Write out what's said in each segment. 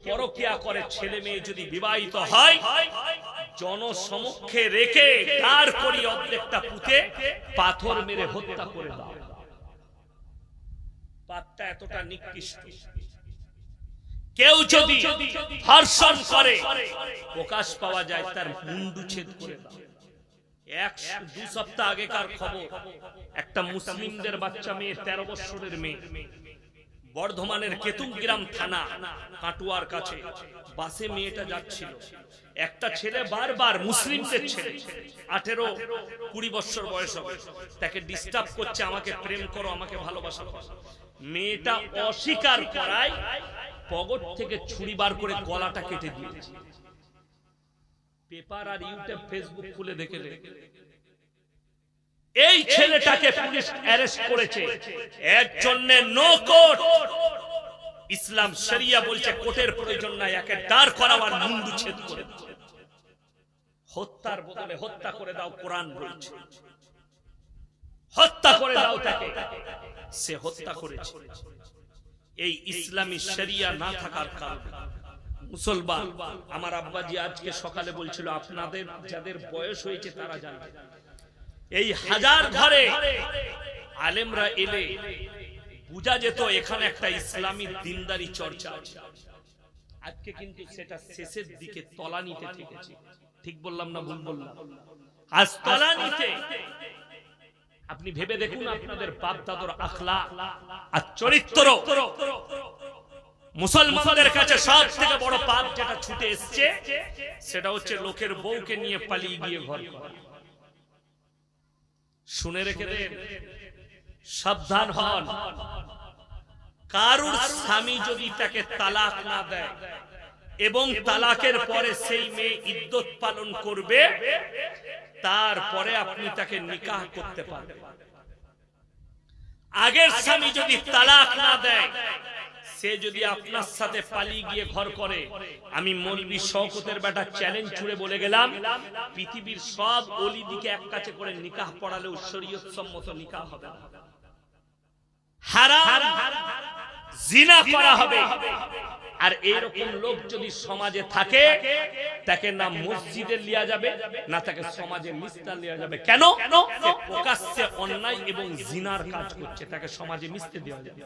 পরকিয়া করে ছেলে মেয়ে যদি বিবাহিত হয়, জনসমক্ষে রেখে দাঁড় করি অর্ধেকটা পুঁতে পাথর মেরে হত্যা করে দাও। পাপটা এতটা নিকৃষ্ট। কেউ যদি ধর্ষণ করে প্রকাশ পাওয়া যায়, তার মুন্ডু ছেদ করে দাও। 1-2 সপ্তাহ আগেকার খবর, একটা মুসলিমদের বাচ্চা মেয়ে, 13 বছরের মেয়ে, বর্ধমানের কেতুগ্রাম থানা কাটুয়ার কাছে বাসে মেয়েটা যাচ্ছিল। একটা ছেলে বারবার, মুসলিমদের ছেলে, 18-20 বছর বয়স হবে, তাকে ডিস্টার্ব করছে, আমাকে প্রেম করো, আমাকে ভালোবাসা করো। মেয়েটা অস্বীকার করায় পকেট থেকে ছুরি বার করে গলাটা কেটে দিয়েছে। পেপার আর ইউটিউব ফেসবুক খুলে দেখে এই ছেলেটাকে পুলিশ অ্যারেস্ট করেছে। এর জন্য নো কোর্ট। ইসলাম শরিয়া বলছে কোর্টের প্রয়োজন নাই, একে দাঁড় করাবার মুন্ডু ছেদ করে দাও। হত্যার বদলে হত্যা করে দাও, কোরআন বলছে হত্যা করে দাও তাকে। সে হত্যা করেছে। এই ইসলামী শরিয়া না থাকার কারণে মুসলমান, আমার আব্বাজি আজকে সকালে বলছিল, আপনাদের যাদের বয়স হয়েছে তারা জানে, এই হাজার ঘরে আলেমরা এলে বুঝা যেত এখানে একটা ইসলামী দিনদারি চর্চা আছে। আজকে কিন্তু সেটা শেষের দিকে তলানিতে ঠেকেছে। ঠিক বললাম না ভুল বললাম? আজ তলানিতে। আপনি ভেবে দেখুন আপনাদের বাপ দাদুর আখলাক আর চরিত্র। মুসলমানদের কাছে সব থেকে বড় পাপ যেটা ছুটে এসছে, সেটা হচ্ছে লোকের বউকে নিয়ে পালিয়ে গিয়ে ঘর করা। শুনে রেখে দেন, সাবধান হন। কারুর স্বামী যদি তাকে তালাক না দেয় এবং তালাকের পরে সেই মেয়ে ইদ্যত পালন করবে, তারপরে আপনি তাকে নিকাহ করতে পারবেন। আগের স্বামী যদি তালাক না দেয়, সে যদি আপনার সাথে পালিয়ে গিয়ে ঘর করে, আমি মৌলভী শওকতের বেটা চ্যালেঞ্জ ছুড়ে বলে গেলাম, পৃথিবীর সব অলি দিকে এক কাছে করে নিকাহ পড়ালেও শরীয়ত সম্মত নিকাহ হবে না। হারাম জিনা করা হবে। আর এরকম লোক যদি সমাজে থাকে, তাকে না মসজিদে লিয়া যাবে, না তাকে সমাজে মিশতে লিয়া যাবে। কেন? সে প্রকাশ্যে অন্যায় এবং জিনার কাজ করছে, তাকে সমাজে মিশতে দেওয়া যাবে।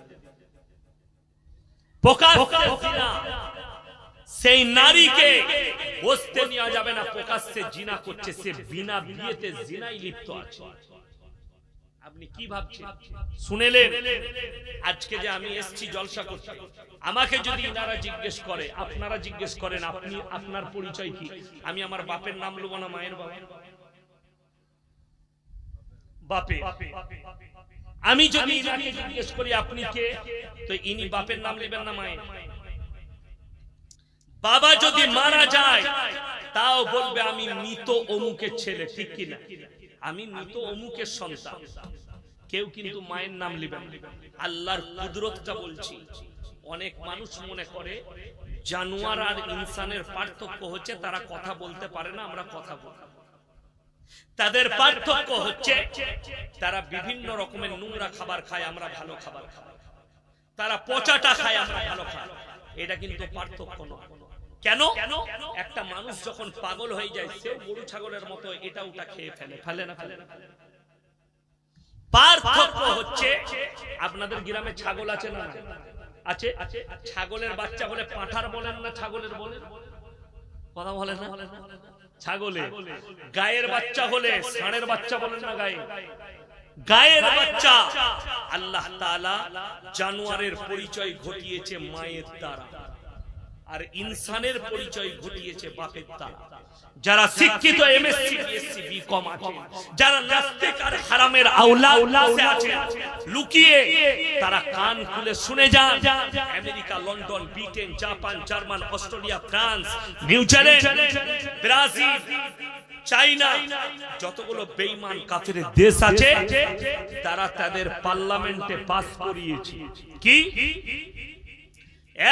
সেই নারীকে বসতে নেওয়া যাবে না, প্রকাশ্যে জিনা করছে, সে বিনা বিয়েতে জিনায় লিপ্ত আছে। আপনি কি ভাবছেন? শুনেলেন আজকে যে আমি এসেছি জলসা করতে, আমাকে যদি ইনারা জিজ্ঞেস করে, আপনারা জিজ্ঞেস করেন আপনি আপনার পরিচয় কি, আমি আমার বাপের নাম লব না মায়ের বাপে? আমি যদি ইনাকে জিজ্ঞেস করি আপনি কে, তো ইনি বাপের নাম নেবেন না মায়ের? বাবা যদি মারা যায় তাও বলবে আমি মৃত অমুকের ছেলে, ঠিক কিনা? আমি মৃত অমুকের সন্তান। কেউ কিন্তু মায়ের নাম নেবেন। আল্লাহর কুদরতটা বলছি। অনেক মানুষ মনে করে জানোয়ার আর ইনসানের পার্থক্য হচ্ছে তারা কথা বলতে পারে না, আমরা কথা বলি। তাদের পার্থক্য হচ্ছে তারা বিভিন্ন রকমের নোংরা খাবার খায়, আমরা ভালো খাবার খাই। তারা পচাটা খায়, আমরা ভালো খাই। এটা কিন্তু পার্থক্য নয়। কেন? একটা মানুষ যখন পাগল হয়ে যায়, সেও গরু ছাগলের মতো এটা ওটা খেয়ে ফেলে না? পার্থক্য হচ্ছে, আপনাদের গ্রামে ছাগল আছে না? আছে। ছাগলের বাচ্চা হলে পাঁঠার বলেন না ছাগলের বলেন? কথা বলেন না? ছাগলে। গায়ের বাচ্চা হলে ষাঁড়ের বাচ্চা বলেন না? গায়ের বাচ্চা। আল্লাহ তাআলা জানোয়ারের পরিচয় ঘটিয়েছে মায়ের দ্বারা, আর ইনসানের পরিচয় ঘটিয়েছে বাপের দ্বারা। যারা শিক্ষিত এমএসসি বিএসসি বিকম আছে, যারা নাস্তিক আর হারামের আওলাদে আছে, লুকিয়ে তারা কান খুলে শুনে যান। America, London, Britain, Japan, German, Australia, France, New Zealand, Brazil, China, যতগুলো বেঈমান কাফের দেশ আছে, তারা তাদের পার্লামেন্টে পাস করিয়েছে কি?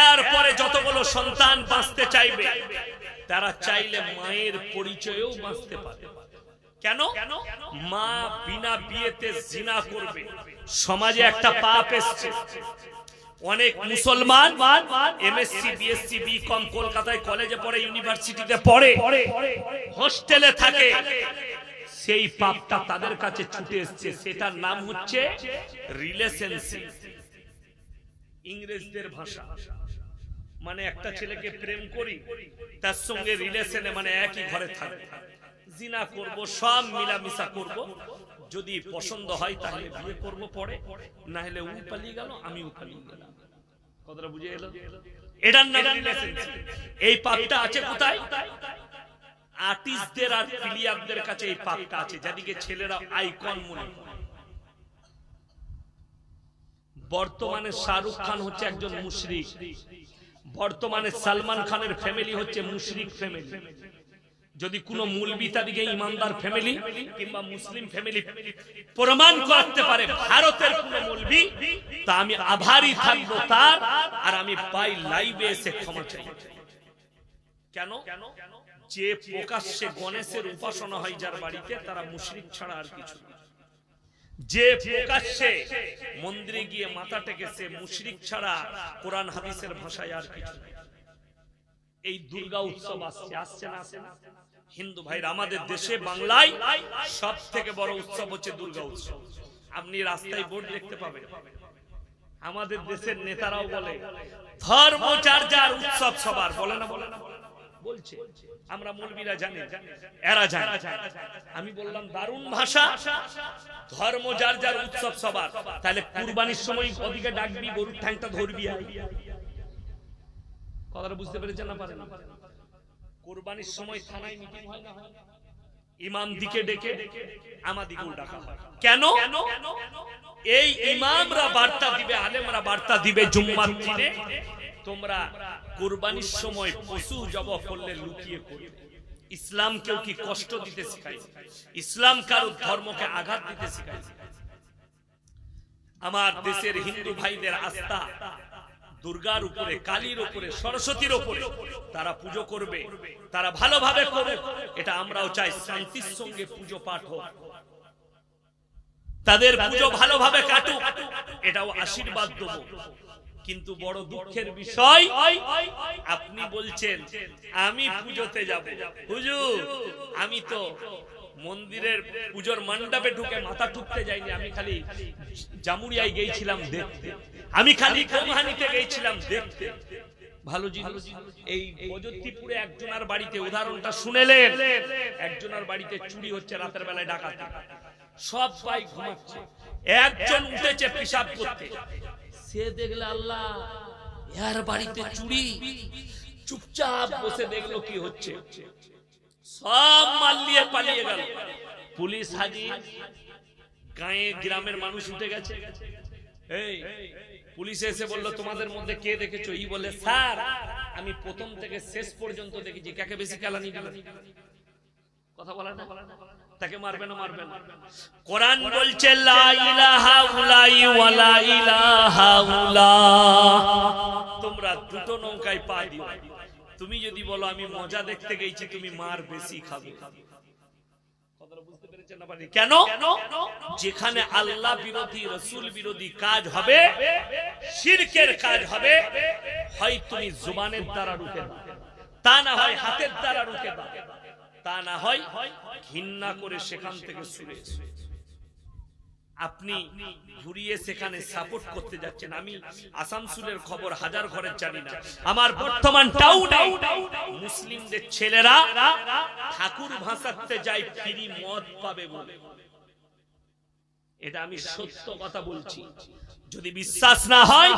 এরপরে যতগুলো সন্তান বাঁচতে চাইবে, তারা চাইলে মায়ের পরিচয়েও বাঁচতে পারে। কেন? মা বিনা বিয়েতে জিনা করবে। সমাজে একটা পাপ এসছে, অনেক মুসলমান এমএসসি বিএসসি বিকম কলকাতায় কলেজে পড়ে, ইউনিভার্সিটিতে পড়ে, হোস্টেলে থাকে, সেই পাপটা তাদের কাছে ছুটে এসেছে। সেটার নাম হচ্ছে রিলেশনশিপ। ইংরেজদের ভাষা মানে একটা ছেলেকে প্রেম করি, তার সঙ্গে রিলেশনে মানে একই ঘরে থাকবো, জিনা করব, সব মিলামিশা করব, যদি পছন্দ হয় তাহলে বিয়ে করব পরে, না হলে ও পালিয়ে গেল আমিও পালিয়ে গেলাম। কথাটা বুঝে এলো? এটার নাম রিলেশনশিপ। এই পাপটা আছে কোথায়? আর্টিস্টদের আর প্লেয়ারদের কাছে এই পাপটা আছে, যাদেরকে ছেলেরা আইকন মনে করে। বর্তমানে শাহরুখ খান হচ্ছে একজন মুশরিক, বর্তমানে সালমান খানের ফ্যামিলি হচ্ছে মুশরিক ফ্যামিলি। যদি কোনো মৌলবি তাদিকে ইমানদার ফ্যামিলি কিংবা মুসলিম ফ্যামিলি প্রমাণ করতে পারে ভারতের কোন মৌলবি, তা আমি আভারী থাকবো তার, আর আমি পাই লাইভে এসে ক্ষমা চাই। কেন? যে প্রকাশ্যে গণেশের উপাসনা হয় যার বাড়িতে, তারা মুশরিক ছাড়া আর কিছু না। যে প্রকাশ্যে মন্দিরে গিয়ে মাথা টেকেছে, মুশরিক ছাড়া কোরআন হাদিসের ভাষায় আর কিছু না। এই দুর্গা উৎসব আসছে না? হিন্দু ভাইরা, আমাদের দেশে বাংলায় সব থেকে বড় উৎসব হচ্ছে দুর্গা উৎসব। আপনি রাস্তায় বোর্ড দেখতে পাবেন। আমাদের দেশের নেতারাও বলে ধর্ম যার যার, উৎসব সবার। বলে না? বলে না? বলছে। আমরা মৌলবীরা জানি, এরা জানে। আমি বললাম দারুণ ভাষা, ধর্ম যার যার, উৎসব সবার। তাহলে কুরবানির সময় ওদিকে ডাকবি, গরুর ঠ্যাংটা ধরবি। কথাটা বুঝতে পেরেছেন না? পারেন? কুরবানির সময় থানায় মিটিং হয় না? ইমাম দিকে ডেকে আমাদিকেও ডাকা হয়। কেন? এই ইমামরা বার্তা দিবে, আলেমরা বার্তা দিবে জুম্মার দিনে, তোমরা কুরবানির সময় পশু জবাই করলে লুকিয়ে করবে। ইসলাম কেউ কি কষ্ট দিতে শেখায়? ইসলাম কারো ধর্মকে আঘাত দিতে শেখায়? আমার দেশের হিন্দু ভাইদের আস্থা দুর্গার উপরে, কালীর উপরে, সরস্বতীর উপরে। তারা পুজো করবে, তারা ভালোভাবে করবে, এটা আমরাও চাই। শান্তির সঙ্গে পুজো পাঠ হোক, তাদের পুজো ভালোভাবে কাটুক, এটাও আশীর্বাদ দেব। কিন্তু বড় দুঃখের বিষয়, আপনি বলছেন আমি পুজোতে যাব। হুজুর, আমি তো মন্দিরের পুজোর মণ্ডপে ঢুকে মাথা ঠুকতে যাইনি, আমি খালি জামুরিয়ায় গিয়েছিলাম দেখতে, আমি খালি কোমহানিতে গিয়েছিলাম দেখতে। ভালো জিনিস। এই অযোধ্যীপুরে একজনের বাড়িতে উদাহরণটা শুনেলেন, একজনের বাড়িতে চুরি হচ্ছে রাতের বেলায়, ডাকাতি, সব ভাই ঘুমাচ্ছে, একজন উঠেছে পেশাব করতে, সে দেখলে আল্লাহ এর বাড়িতে চুরি, চুপচাপ বসে দেখলো কি হচ্ছে, সব মাল নিয়ে পালিয়ে গেল। পুলিশ হাজির, গায়ে গ্রামের মানুষ উঠে গেছে। এই পুলিশ এসে বলল তোমাদের মধ্যে কে দেখেছো? ই বলে স্যার আমি প্রথম থেকে শেষ পর্যন্ত দেখেছি। কাকে বেশি কেলানি দিবেন? কথা বলে না? তাকে মারবে না? মারবে না? কোরআন বলছে লা ইলাহা উলাই ওয়ালা ইলাহা উলা। তোমরা দুটো নৌকায় পা দিও। তুমি যদি বলো আমি মজা দেখতে গেছি, তুমি মার বেশি খাবে। কেন? যেখানে আল্লাহ বিরোধী, রাসূল বিরোধী কাজ হবে, শিরকের কাজ হবে, হয় তুমি জবানের দ্বারা রুখে দাও, তা না হয় হাতের দ্বারা রুখে দাও, তা না হয় ঘৃণা করে সেখান থেকে সরে এসো। আপনি ঘুরিয়ে সেখানে সাপোর্ট করতে যাচ্ছেন। আমি আসানসোলের খবর হাজার ঘরের জানি না, আমার বর্তমান টাউনে মুসলিমদের ছেলেরা ঠাকুর ভাসাতে যায় ফ্রি মদ পাবে বলে। এটা আমি সত্য কথা বলছি। যদি বিশ্বাস না হয়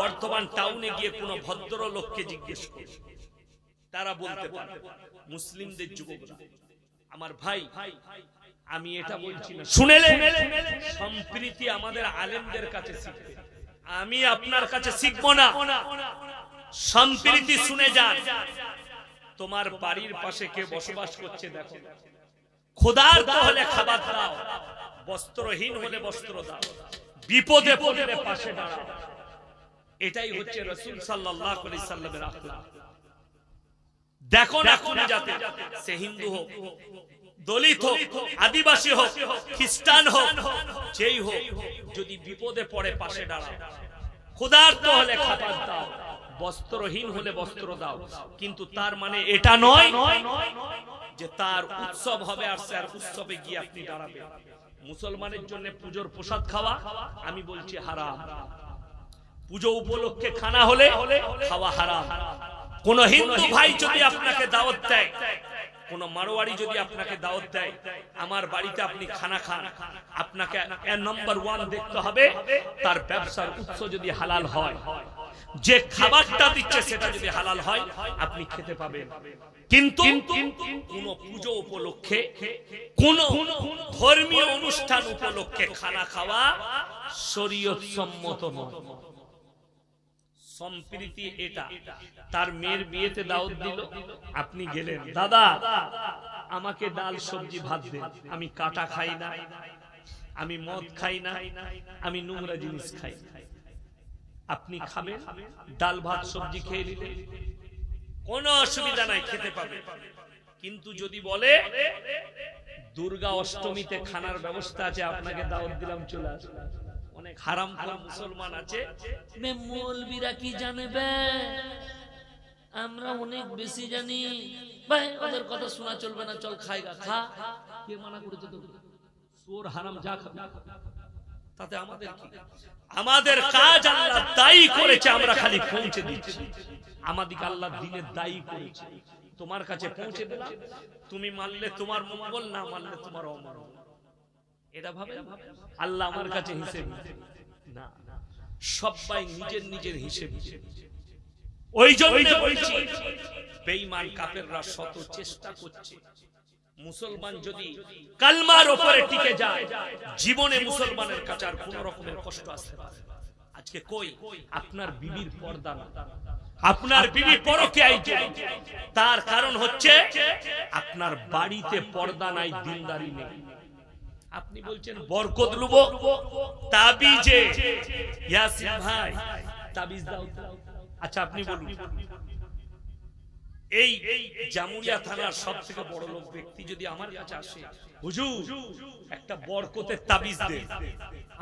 বর্তমান টাউনে গিয়ে কোনো ভদ্রলোককে জিজ্ঞেস করুন, তারা বলতে পারে। মুসলিমদের যুবকরা, আমার ভাই, আমি এটা বলছি না, শুনেলেন? সম্প্রীতি আমাদের আলেমদের কাছে শিখবে, আমি আপনার কাছে শিখবো না। সম্প্রীতি শুনে যান। তোমার বাড়ির পাশে কে বসবাস করছে দেখো, ক্ষুধার্ত হলে খাবার দাও, বস্ত্রহীন হলে বস্ত্র দাও, বিপদে পড়লে পাশে দাঁড়াও। এটাই হচ্ছে রাসূল সাল্লাল্লাহু আলাইহি সাল্লামের আখলাক। দেখো না কোন জাতি, সে হিন্দু হোক, দলিত হোক, আদিবাসী হোক, খ্রিস্টান হোক, যেই হোক, যদি বিপদে পড়ে পাশে দাঁড়াও, ক্ষুধার্ত হলে খাবার দাও, বস্ত্রহীন হলে বস্ত্র দাও, কিন্তু তার মানে এটা নয় যে তার উৎসব হবে আর সে আর উৎসবে গিয়ে আপনি দাঁড়াবেন। মুসলমানের জন্য পুজোর প্রসাদ খাওয়া আমি বলছি হারাম। পুজো উপলক্ষে খানা হলে খাওয়া হারাম। কোন হিন্দু ভাই যদি আপনাকে দাওয়াত দেয়, কোন মারোয়ারি যদি আপনাকে দাওয়াত দেয়, আমার বাড়িতে আপনি খানা খান, আপনাকে নাম্বার 1 দেখতে হবে তার ব্যবসার উৎস যদি হালাল হয়, যে খাবারটা দিচ্ছে সেটা যদি হালাল হয় আপনি খেতে পাবেন। কিন্তু কোন পুজো উপলক্ষে, কোন ধর্মীয় অনুষ্ঠান উপলক্ষে খানা খাওয়া শরীয়ত সম্মত নয়। সম্প্রীতি এটা। তার মেয়ের বিয়েতে দাওয়াত দিল, আপনি গেলেন, দাদা আমাকে ডাল সবজি ভাত দেন, আমি কাটা খাই না, আমি মদ খাই না, আমি নোংরা জিনিস খাই না। আপনি খাবেন, ডাল ভাত সবজি খেয়ে নিলেন, কোনো অসুবিধা নাই, খেতে পাবে। কিন্তু যদি বলে দুর্গা অষ্টমীতে খানার ব্যবস্থা আছে, আপনাকে দাওয়াত দিলাম, চলে আসুন। অনেক হারামখোর মুসলমান আছে, মৌলবীরা কি জানবে, আমরা অনেক বেশি জানি, ভাই ওদের কথা শোনা চলবে না, চল খাইগা খা। কে মানা করেছে তো? সুর হারাম যা খাবে, তাতে আমাদের কি? আমাদের কাজ আল্লাহ দায়ী করেছে, আমরা খালি পৌঁছে দিচ্ছি। আমাদিকে আল্লাহ দিনের দায়ী করেছে, তোমার কাছে পৌঁছে দিলাম, তুমি মানলে তোমার মঙ্গল, না মানলে তোমার অমঙ্গল। এটা ভাবে আল্লাহ আমার কাছে হিসেব না, সবাই নিজের নিজের হিসেব। ওই জন্য বলছি বেঈমান কাফেররা শত চেষ্টা করছে, মুসলমান যদি কালমার উপরে টিকে যায়, জীবনে মুসলমানের কাছে আর কোন রকমের কষ্ট আসতে পারে। আজকে কই আপনার বিবির পর্দা না, আপনার বিবি পরকীয়ায় জড়িত, তার কারণ হচ্ছে আপনার বাড়িতে পর্দা নাই, দিনদারি নেই। আপনি বলছেন বরকত লুব তাবিজে, ইয়াসিন ভাই তাবিজ দাও। আচ্ছা আপনি বলুন, এই জামুরিয়া থানার সবথেকে বড় লোক ব্যক্তি যদি আমার কাছে আসে, হুজুর একটা বরকতের তাবিজ দেন,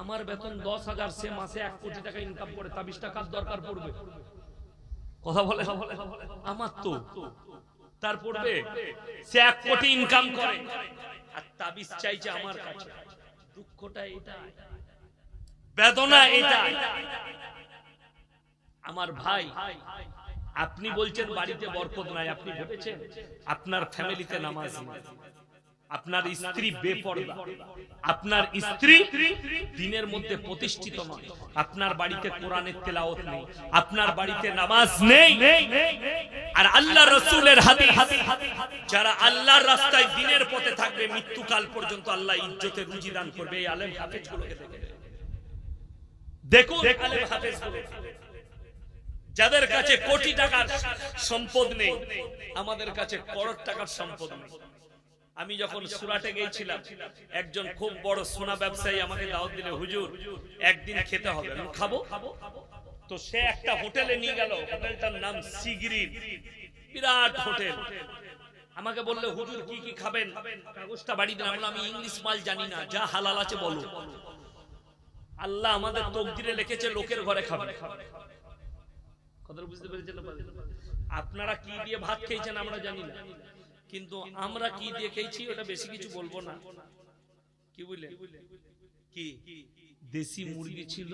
আমার বেতন 10,000, সে মাসে 1 কোটি টাকা ইনকাম করে, তাবিজটা কার দরকার পড়বে? কথা বলে আমার তো তার পড়বে, সে 1 কোটি ইনকাম করে আর তাবিজ চাইছে আমার কাছে। দুঃখটা এটা, বেদনা এটা। আমার ভাই, আপনি বলছেন বাড়িতে বরকত নাই, আপনি ভেবেছেন আপনার ফ্যামিলিতে নামাজ নেই, আপনার স্ত্রী বেপরদা, আপনার স্ত্রী দিনের মধ্যে প্রতিষ্ঠিত নয়, আপনার বাড়িতে কোরআনের তেলাওয়াত নেই, আপনার বাড়িতে নামাজ নেই, আর আল্লাহ রাসূলের হাদিস, যারা আল্লাহর রাস্তায় দিনের পথে থাকবে মৃত্যুকাল পর্যন্ত আল্লাহ ইজ্জতের রুজি দান করবে। এই আলেম হাফেজগুলোকে দেখুন, আলেম হাফেজগুলো যাদের কাছে কোটি টাকার সম্পদ নেই, আমাদের কাছে করোড় টাকার সম্পদ নেই। আমি যখন সুরাটে গিয়েছিলাম, একজন খুব বড় সোনা ব্যবসায়ী আমাকে দাওয়াত দিলে, হুজুর একদিন খেতে হবে। আমি খাবো। তো সে একটা হোটেলে নিয়ে গেল, হোটেলটার নাম সিগরিন, বিরাট হোটেল। আমাকে বললে হুজুর কি কি খাবেন, কাগজটা বাড়ি দিলাম। আমি ইংলিশ মাল জানি না, যা হালাল আছে বলো। আল্লাহ আমাদের তকদিরে লিখেছে লোকের ঘরে খাবে। কথা বুঝতে পেরেছেন? আপনারা কি দিয়ে ভাত খেয়েছেন আমরা জানি না, কিন্তু আমরা কি দিয়ে খেয়েছি ওটা বেশি কিছু বলবো না। কি বুঝলেন? কি দেশি মুরগি ছিল,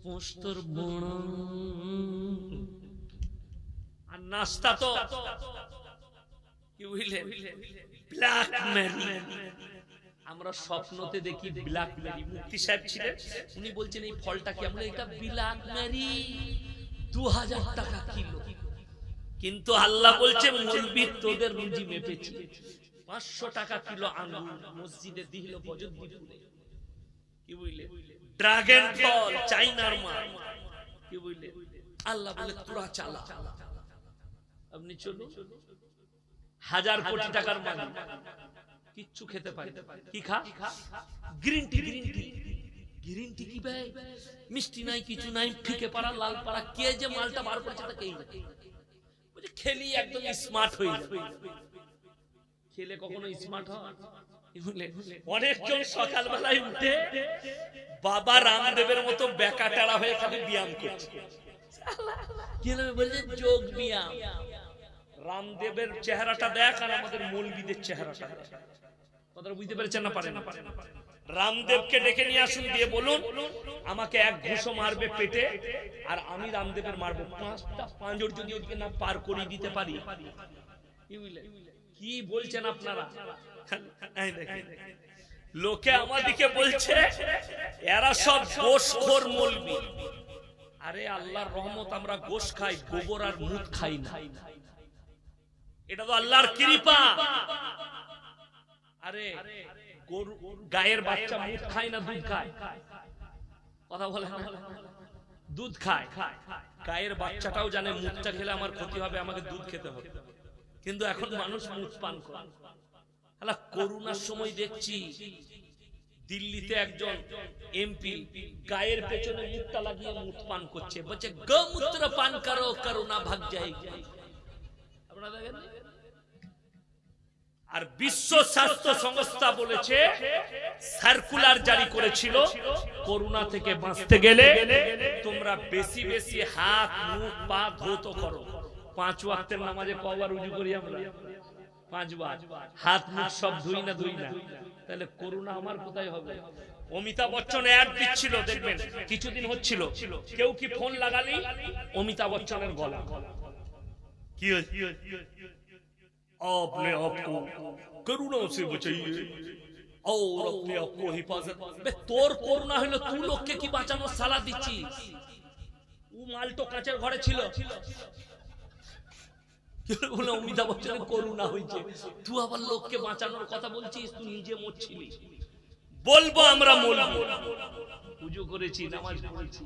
পোস্তর বড়, আর নাস্তা তো কি বুঝলেন, ব্ল্যাকবেরি। আমরা স্বপ্নতে দেখি ব্ল্যাকবেরি। মুফতি সাহেব ছিলেন, উনি বলছেন এই ফলটা কি? আমরা এটা ব্ল্যাকবেরি, 2000 টাকা কিলো। কিন্তু আল্লাহ বলছে মুলবি তোদের রুজি মেপেছি, 500 টাকা কিলো আঙ্গুর মসজিদে দিল বজরদ্দীপুরে। কি বুঝলে? ড্রাগন ফল, চাইনার মাল। কি বুঝলে? আল্লাহ বলে তোরা চালা, আপনি চলুন। 1000 কোটি টাকার মালিক কিচ্ছু খেতে পারে, কি খা? Green tea. গ্রিন টি কি ভাই? মিষ্টি নাই, কিছু নাই, ফিকে পাড়া, লাল পাড়া। কে যে মালটা বার করেছে তা কেই জানে। খেলি একদম স্মার্ট হয়ে যাবে। খেলে কখনো স্মার্ট হয়? অনেকজন সকালবেলায় উঠে বাবা রামদেবের মতো বেকা টেরা হয়ে খালি ব্যায়াম করছে, বলছে যোগ ব্যায়াম। রামদেবের চেহারাটা দেখ আর আমাদের মৌলবীদের চেহারাটা দেখ, কথা বুঝতে পেরেছেন না? পারেন না? রামদেবকে ডেকে নিয়ে আসুন, দিয়ে বলুন আমাকে এক ঘুষো মারবে পেটে, আর আমি রামদেবের মারবো 5টা পাঁজর যদি ওদিকে না পার করিয়ে দিতে পারি। কি বলছেন আপনারা? লোকে আমাদিকে বলছে এরা সব গোশখোর মৌলবী। আরে আল্লাহর রহমত, আমরা গোশ খাই, গোবর আর মুত খাই না, এটা তো আল্লাহর কৃপা। আরে গরু গায়ের বাচ্চা মুত খায় না দুধ খায়? কথা বলে না? দুধ খায়, গায়ের বাচ্চাটাও জানে মুতটা খেলে আমার ক্ষতি হবে, আমাকে দুধ খেতে হবে, কিন্তু এখন মানুষ মুত পান করে। করোনার সময় দেখছি দিল্লিতে একজন এমপি গায়ের পেছনে মুতটা লাগিয়ে মুত পান করছে, বলছে গোমূত্র পান করো করোনা ভাগ যায়। আপনারা দেখেন? আর বিশ্ব স্বাস্থ্য সংস্থা বলেছে, সার্কুলার জারি করেছিল, করোনা থেকে বাঁচতে গেলে তোমরা বেশি বেশি হাত মুখ পা ধৌত করো। 5 ওয়াক্তের নামাজে কবার উজু করি আমরা? 5 বার। হাত মুখ সব ধুই না? তাহলে করোনা আমার কোথায় হবে? অমিতাভ বচ্চন অ্যাড দিচ্ছিল, দেখবেন কিছুদিন হচ্ছিল, কেউ কি ফোন লাগালি অমিতাভ বচ্চনের গলা, কি आपने आपको करुणा से बचाइए और अपने आप को हिफाजत। তোর করোনা হলো, তুই লোককে কি বাঁচানোর সালা দিচ্ছিস? ও মালটো কাঁচের ঘরে ছিল, বলে অমিতাভ বচ্চনের করোনা হয়েছে, তুই আবার লোককে বাঁচানোর কথা বলছিস, তুই নিজে মরছিলি। বলবো আমরা বলবো, পুজো করেছি, নামাজ পড়েছি।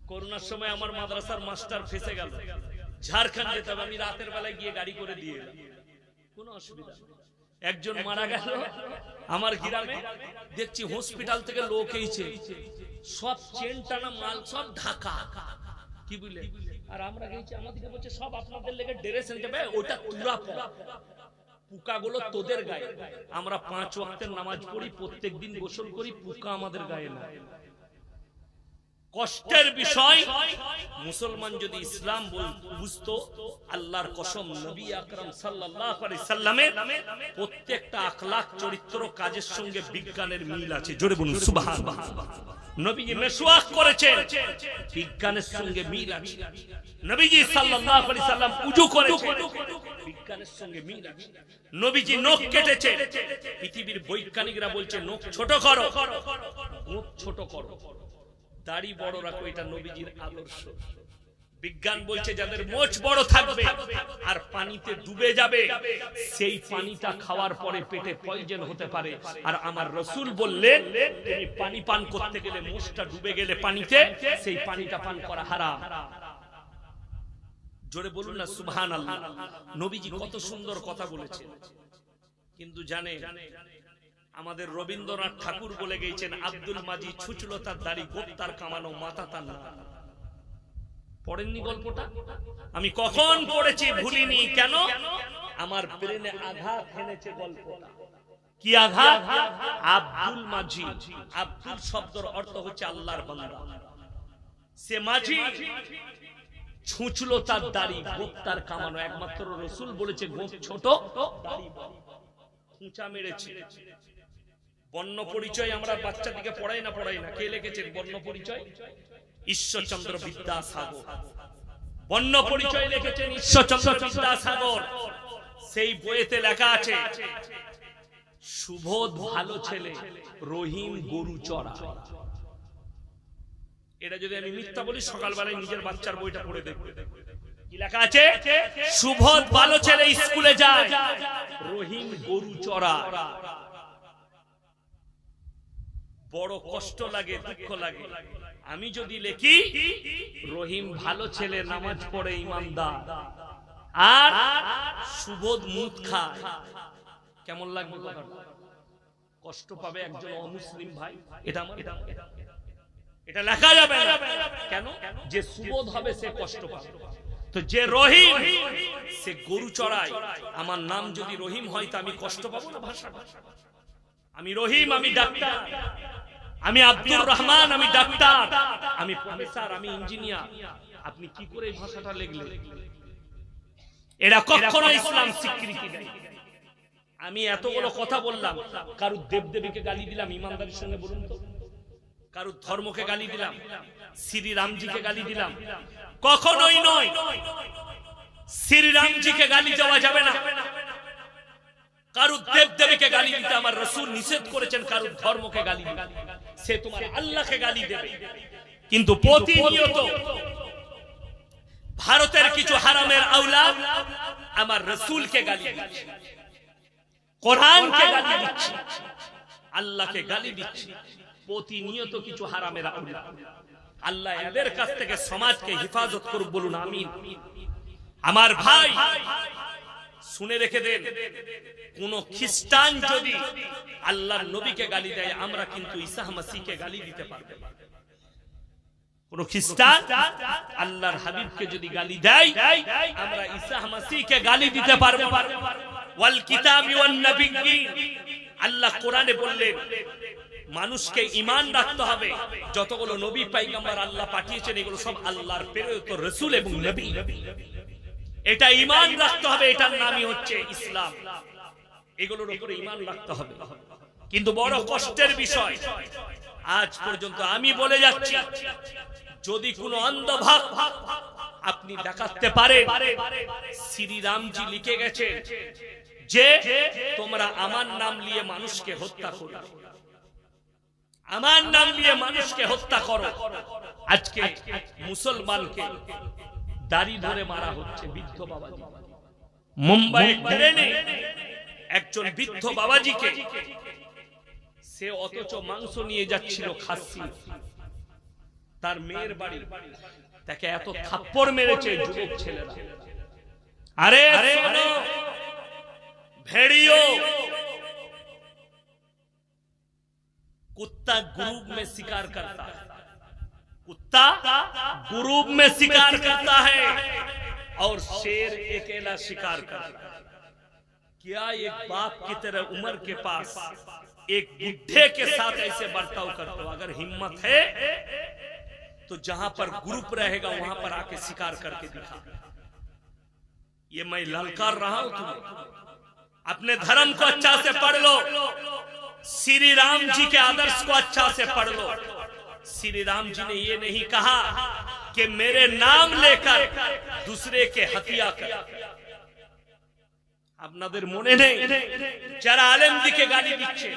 করোনার সময় আমার মাদ্রাসার মাস্টার ফেসে গেল, ঝাড়খণ্ড যেতে হবে, আমি রাতের বেলায় গিয়ে গাড়ি করে দিয়ে এলাম, কোনো অসুবিধা নেই। একজন মারা গেল আমার গ্রামে, দেখছি হসপিটাল থেকে লোক এইছে, সব চেন টানা মাল, সব ঢাকা, কি বুঝলে? আর আমরা গেছি, আমাদেরকে বলছে সব আপনাদের লেগে ড্রেস এনে যাবে, ওটা তুরা পড়া, পোকাগুলো তোদের গায়ে। আমরা 5 ওয়াক্তের নামাজ পড়ি, প্রত্যেকদিন গোসল করি, পোকা আমাদের গায়ে না। কষ্টের বিষয়, মুসলমান যদি ইসলাম বুঝতো, আল্লাহর কসম নবী আকরাম সাল্লাল্লাহু আলাইহি সাল্লামের প্রত্যেকটা আখলাক চরিত্র কাজের সঙ্গে বিজ্ঞানের মিল আছে। জোরে বলুন সুবহানাল্লাহ। নবীজি মেসওয়াক করেছেন, বিজ্ঞানের সঙ্গে মিল আছে। নবীজি সাল্লাল্লাহু আলাইহি সাল্লাম ওযু করেছেন, বিজ্ঞানের সঙ্গে মিল আছে। নবীজি নখ কেটেছেন, পৃথিবীর বৈজ্ঞানিকরা বলছে নখ ছোট করো, নখ ছোট করো, দাড়ি বড় রাখো, এটা নবীজির আদর্শ। বিজ্ঞান বলছে যাদের মোচ বড় থাকবে আর পানিতে ডুবে যাবে, সেই পানিটা খাওয়ার পরে পেটে পয়জন হতে পারে। আর আমার রাসূল বললেন, তুমি পানি পান করতে গেলে মোচটা ডুবে গেলে পানিতে, সেই পানিটা পান করা হারাম। জোরে বলুন না সুবহানাল্লাহ। নবীজি কত সুন্দর কথা বলেছেন, কিন্তু জানে আমাদের রবীন্দ্রনাথ ঠাকুর বলে গেছেন, আব্দুল মাজিদ ছুচলো তার দাড়ি, গোপ্তার কামানো মাথা তার না। পড়েননি গল্পটা? আমি কখন পড়েছি ভুলিনি, কেন? আমার ব্রেনে আঘাত হেনেছে গল্পটা। কি আঘাত? আব্দুল মাজিদ, আব্দুল শব্দের অর্থ হচ্ছে আল্লাহর বান্দা। সে মাঝি ছুচলো তার দাড়ি, গোপ্তার কামানো। একমাত্র রাসূল বলেছে গোপ ছোট, দাড়ি বড়, খুঁচা মেরেছে। বর্ণ পরিচয় আমরা বাচ্চাটিকে পড়াই না? কে লিখেছেন বর্ণ পরিচয়? ঈশ্বরচন্দ্র বিদ্যাসাগর। বর্ণ পরিচয় লিখেছেন ঈশ্বরচন্দ্র বিদ্যাসাগর। সেই বইতে লেখা আছে, সুবোধ ভালো ছেলে, রহিম গরু চড়া। এটা যদি আমি মিথ্যা বলি, সকালবেলায় নিজের বাচ্চার বইটা পড়ে দেখবে, কি লেখা আছে? সুবোধ ভালো ছেলে, স্কুলে যায়, রহিম গরু চড়া। বড় কষ্ট লাগে, দুঃখ লাগে। আমি যদি লিখি রহিম ভালো ছেলে, নামাজ পড়ে, ইমানদার, আর সুবোধ মুদ খায়, কেমন লাগবে কথাটা? কষ্ট পাবে একজন অমুসলিম ভাই। এটা লেখা যাবে না। কেন? যে সুবোধ হবে সে কষ্ট পাবে। তো যে রহিম, সে গরু চড়ায়, আমার নাম যদি রহিম হয় তো আমি কষ্ট পাবো না? ভাষা আমি রহিম, আমি ডাক্তার, আমি আব্দুর রহমান, আমি ডাক্তার, আমি প্রফেসর, আমি ইঞ্জিনিয়ার। আপনি কি করে এই ভাষাটা লিখলেন? এটা কখনো ইসলাম স্বীকৃতি দেয়। আমি এতগুলো কথা বললাম, কারুর দেবদেবীকে গালি দিলাম? ইমানদারির সঙ্গে বলুন তো। কারুর ধর্মকে গালি দিলাম? শ্রী রামজিকে গালি দিলাম? কখনোই নয়। শ্রী রামজিকে গালি দেওয়া যাবে না। কারুর দেবদেবীকে গালি দিতে আমার রাসূল নিষেধ করেছেন। কারুর ধর্মকে গালি দিতে, সে তোমার আল্লাহকে গালি দেবে। কিন্তু প্রতিনিয়ত ভারতের কিছু হারামের আওলাদ আমার রাসূলকে গালি দিচ্ছে, কোরআনকে গালি দিচ্ছে, আল্লাহকে গালি দিচ্ছে। প্রতিনিয়ত কিছু হারামের আওলাদ। আল্লাহ এদের কাছ থেকে সমাজকে হেফাজত করুক, বলুন আমিন। আমার ভাই শুনে রেখে দেন, কোন খ্রিস্টান যদি আল্লাহর নবীকে গালি দেয়, আমরা কিন্তু ঈসা মাসিহকে গালি দিতে পারবো না। কোন খ্রিস্টান আল্লাহর হাবিবকে যদি গালি দেয়, আমরা ঈসা মাসিহকে গালি দিতে পারবো না। ওয়াল কিতাবি ওয়ান নবিয়্যিন, আল্লাহ কোরআনে বললেন মানুষকে ঈমান রাখতে হবে। যতগুলো নবী পয়গম্বর আল্লাহ পাঠিয়েছেন, এগুলো সব আল্লাহর প্রেরিত রাসূল এবং নবী। এটা ঈমান রাখতে হবে, এটার নামই হচ্ছে ইসলাম। এগুলোর উপরে ঈমান রাখতে হবে। কিন্তু বড় কষ্টের বিষয়, আজ পর্যন্ত আমি বলে যাচ্ছি, যদি কোনো অন্ধভাব আপনি দেখাতে পারেন, শ্রী রামজি লিখে গেছে যে তোমরা আমার নাম নিয়ে মানুষকে হত্যা করো, আমার নাম নিয়ে মানুষকে হত্যা করো। আজকে মুসলমানকে দাড়ি ধরে মারা হচ্ছে, বৃদ্ধ বাবাজি। মুম্বাই ট্রেনে একজন বৃদ্ধ বাবাজিকে, সে অথচ মাংস নিয়ে যাচ্ছিল খাসি, তার মেয়ের বাড়ি, তাকে এত থাপ্পড় মেরেছে যুবক ছেলেরা। আরে শোনো, भेड़ियों, कुत्ता ग्रुप में शिकार करता है, कुत्ता ग्रुप में शिकार करता है और शेर अकेला शिकार करता है। क्या एक बाप की तरह उम्र के पास एक बुढ़े के साथ ऐसे बर्ताव करते हो? अगर हिम्मत है तो जहां पर ग्रुप रहेगा वहां पर आके शिकार करके दिखा। ये मैं ललकार रहा हूं तुम्हें, अपने धर्म को अच्छा से पढ़ लो, श्री राम जी के आदर्श को अच्छा से पढ़ लो। श्री राम जी ने ये नहीं कहा कि मेरे नाम लेकर दूसरे के हत्या कर। আপনাদের মনে নেই যারা আলেম দিকে গালি দিচ্ছে,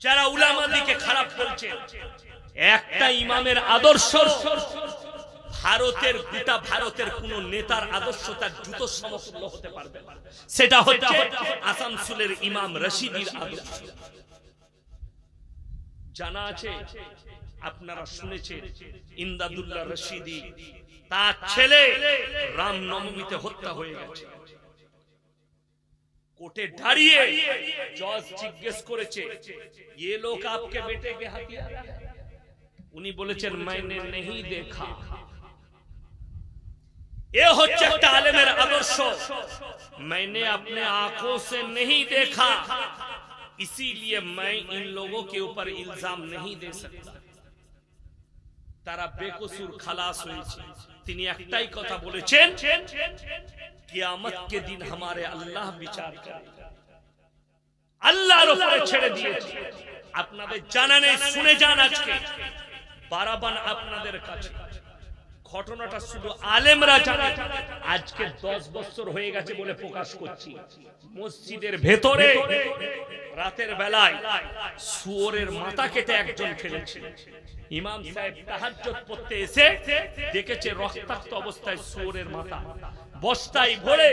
যারা উলামা দিকে খারাপ বলছে, একটা ইমামের আদর্শ ভারতের গোটা ভারতের কোন নেতার আদর্শ তার জুতো সমতুল্য হতে পারবে না। সেটা হচ্ছে আসানসোলের ইমাম রশিদির আদর্শ। জানা আছে, আপনারা শুনেছেন, ইমদাদুল্লাহ রশিদি তার ছেলে রামনবমীতে হত্যা হয়ে গেছে। কোর্টে দাঁড়িয়ে জজ জিজ্ঞেস করেছে, ये लोग आपके बेटे के हथियार है? উনি বলেছেন, मैंने नहीं देखा। ये হচ্ছে একটা আলেমের আদর্শ, मैंने अपने आंखों से नहीं देखा, इसीलिए मैं इन लोगों के ऊपर इल्जाम नहीं दे सकता। তারা বেকসুর খালাস হয়েছে। তিনি একটাই কথা বলেছেন, কিয়ামত के दिन हमारे अल्लाह বিচার করেন। আল্লাহর উপরে ছেড়ে দিয়েছে। আপনাদের জানা নেই, শুনে যান। আজকে বারাবান আপনাদের কাছে ঘটনাটা শুধু আলেমরা জানে। আজকে 10 বছর হয়ে গেছে বলে প্রকাশ করছি। মসজিদের ভেতরে রাতের বেলায় শুয়োরের মাথা কেটে একজন ফেলেছে। ইমাম সাহেব তাহাজ্জুদ পড়তে এসে দেখেছে রক্তাক্ত অবস্থায় শুয়োরের মাথা, বস্তায় ভরে